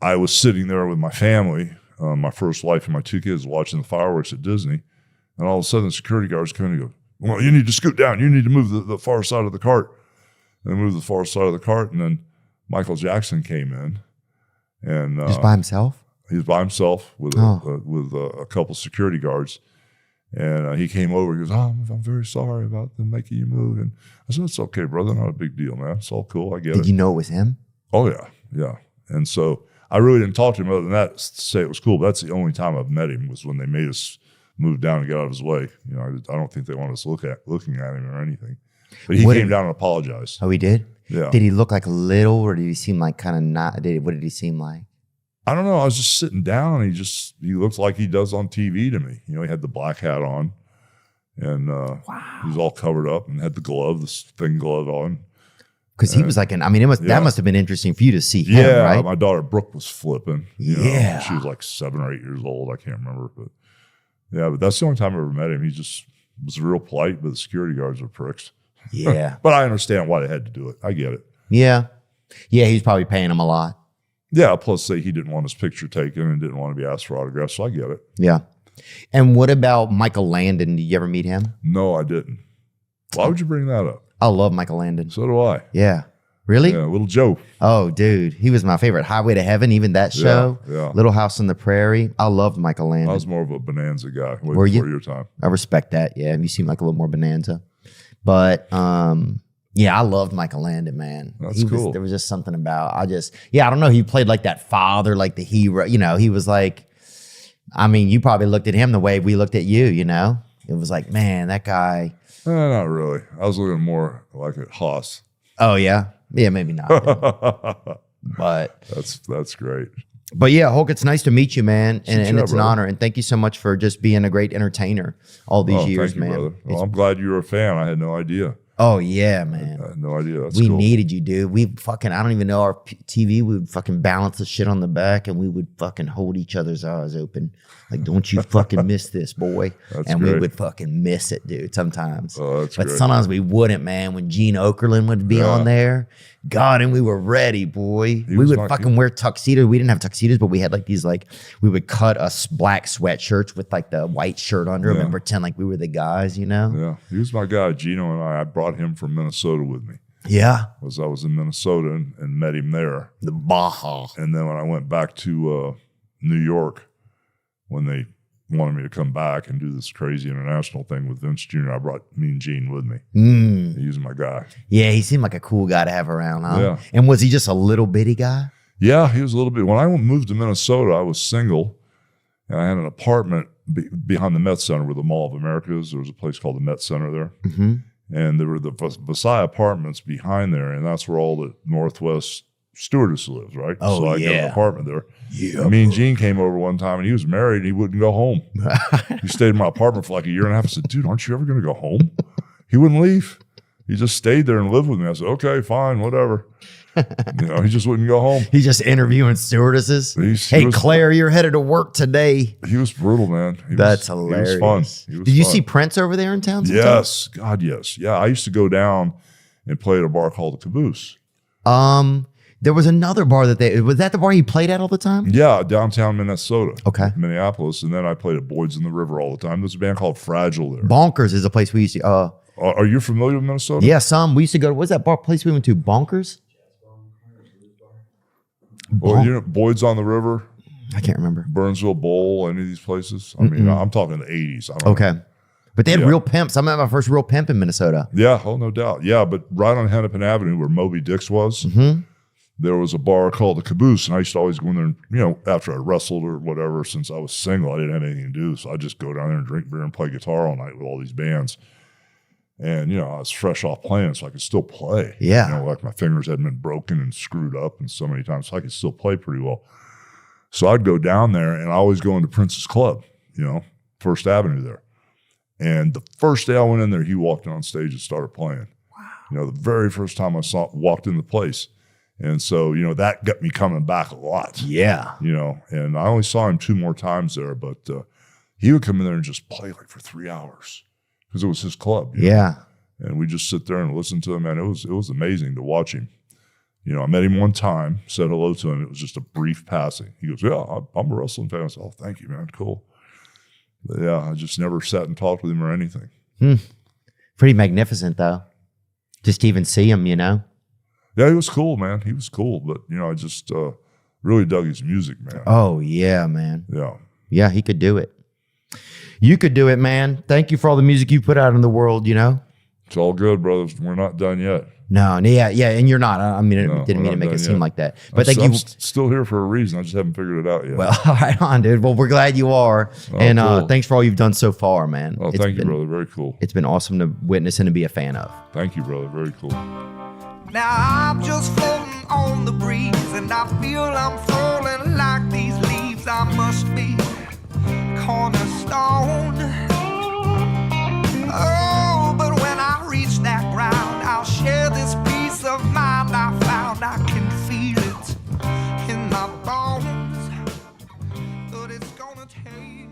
I was sitting there with my family, my first wife and my 2 kids, watching the fireworks at Disney. And all of a sudden, the security guards come in and go, well, you need to scoot down. You need to move the far side of the cart. And they moved the far side of the cart. And then Michael Jackson came in. And just by himself? He was by himself with a couple security guards. And he came over. He goes, I'm very sorry about them making you move. And I said, it's okay, brother. Not a big deal, man. It's all cool. I get it. Did you know it was him? Oh, yeah. Yeah. And so I really didn't talk to him other than that to say it was cool. But that's the only time I've met him was when they made us move down and get out of his way. You know, I don't think they want us looking at him or anything. But he came down and apologized. Oh, he did? Yeah. Did he look like little, or did he seem like kind of not? What did he seem like? I don't know. I was just sitting down. And he looked like he does on TV to me. You know, he had the black hat on, and he was all covered up and had the glove, this thin glove on. Because he was like that must have been interesting for you to see him, yeah, right? My daughter Brooke was flipping. You Yeah. know, she was like 7 or 8 years old. I can't remember, but yeah, but that's the only time I ever met him. He just was real polite, but the security guards were pricks. Yeah. But I understand why they had to do it. I get it. Yeah. Yeah, he's probably paying him a lot. Yeah, plus say he didn't want his picture taken and didn't want to be asked for autographs, so I get it. Yeah. And what about Michael Landon? Did you ever meet him? No, I didn't. Why would you bring that up? I love Michael Landon. So do I. Yeah. Really? Yeah, Little Joe. Oh, dude. He was my favorite. Highway to Heaven, even that show. Yeah. Little House on the Prairie. I loved Michael Landon. I was more of a Bonanza guy. Were you? Before your time. I respect that. Yeah. You seem like a little more Bonanza. But yeah, I loved Michael Landon, man. That's cool. There was just something about, I don't know. He played like that father, like the hero. You know, he was like, I mean, you probably looked at him the way we looked at you, you know? It was like, man, that guy. Not really. I was looking more like at Haas. Oh, yeah? Yeah, maybe not. But that's great. But yeah, Hulk, it's nice to meet you, man. And it's brother. an honor. And thank you so much for just being a great entertainer all these years, thank you, man. brother. Well, I'm glad you were a fan. I had no idea. Oh, yeah, man. I had no idea. That's We cool. needed you, dude. We fucking, I don't even know our TV. We would fucking balance the shit on the back and we would fucking hold each other's eyes open. Like, don't you fucking miss this, boy. That's and great. we would fucking miss it, dude, sometimes. Oh, that's but great. sometimes we wouldn't, man. When Gene Okerlund would be on there, God, and we were ready, boy. We would fucking wear tuxedos. We didn't have tuxedos, but we had like these, like, we would cut us black sweatshirts with like the white shirt under them and pretend like we were the guys, you know? Yeah. He was my guy, Gino, and I brought him from Minnesota with me. Yeah. I was in Minnesota and met him there. The Baja. And then when I went back to New York, when they wanted me to come back and do this crazy international thing with Vince Jr., I brought me and Gene with me. He was my guy. Yeah, he seemed like a cool guy to have around, huh? Yeah. And was he just a little bitty guy? Yeah, he was a little bit. When I moved to Minnesota, I was single, and I had an apartment behind the Met Center where the Mall of America is. There was a place called the Met Center there. Mm-hmm. And there were the Versailles apartments behind there, and that's where all the Northwest stewardess lives, right? Oh, so I got an apartment there. Yeah. Me and Gene came over one time, and he was married, and he wouldn't go home. He stayed in my apartment for like a year and a half. I said, dude, aren't you ever going to go home? He wouldn't leave. He just stayed there and lived with me. I said, okay, fine, whatever. You know, he just wouldn't go home. He's just interviewing stewardesses. Hey, Claire, you're headed to work today. He was brutal, man. That's hilarious. He was fun. Did you see Prince over there in town sometime? Yes. God, yes. Yeah, I used to go down and play at a bar called the Caboose. There was another bar was that the bar he played at all the time? Yeah, downtown Minnesota. Okay. Minneapolis. And then I played at Boyd's in the River all the time. There's a band called Fragile there. Bonkers is a place we used to, are you familiar with Minnesota? yeah, we used to go to, what's that bar place we went to? Bonkers? Or, you know, Boyd's on the River, I can't remember. Burnsville Bowl, any of these places. I mean, I'm talking the 80s. I don't know. Okay. But they had real pimps. I met my first real pimp in Minnesota. Yeah, oh, no doubt. Yeah, but right on Hennepin Avenue where Moby Dick's was, there was a bar called the Caboose, and I used to always go in there and, you know, after I wrestled or whatever, since I was single, I didn't have anything to do, so I'd just go down there and drink beer and play guitar all night with all these bands. And, you know, I was fresh off playing, so I could still play. Yeah. You know, like my fingers hadn't been broken and screwed up and so many times, so I could still play pretty well. So I'd go down there, and I always go into Prince's Club, you know, First Avenue there. And the first day I went in there, he walked on stage and started playing. Wow. You know, the very first time I walked in the place. And so, you know, that got me coming back a lot. Yeah. You know, and I only saw him 2 more times there, but he would come in there and just play like for 3 hours because it was his club. You know? And we just sit there and listen to him, and it was amazing to watch him. I met him one time, said hello to him. It was just a brief passing. He goes, yeah, I'm a wrestling fan. I said, oh, thank you, man. Cool. But yeah, I just never sat and talked with him or anything. Pretty magnificent, though. Just to even see him, Yeah, he was cool, man. He was cool. But, I just really dug his music, man. Oh, yeah, man. Yeah. Yeah, he could do it. You could do it, man. Thank you for all the music you put out in the world, It's all good, brothers. We're not done yet. No, yeah, and you're not. I mean, I didn't mean to make it seem like that. But thank you. I'm still here for a reason. I just haven't figured it out yet. Well, right on, dude. Well, we're glad you are. And cool. Thanks for all you've done so far, man. Oh, thank you, brother. Very cool. It's been awesome to witness and to be a fan of. Thank you, brother. Very cool. Now I'm just floating on the breeze, and I feel I'm falling like these leaves. I must be cornerstone. Oh, but when I reach that ground, I'll share this peace of mind I found. I can feel it in my bones, but it's gonna take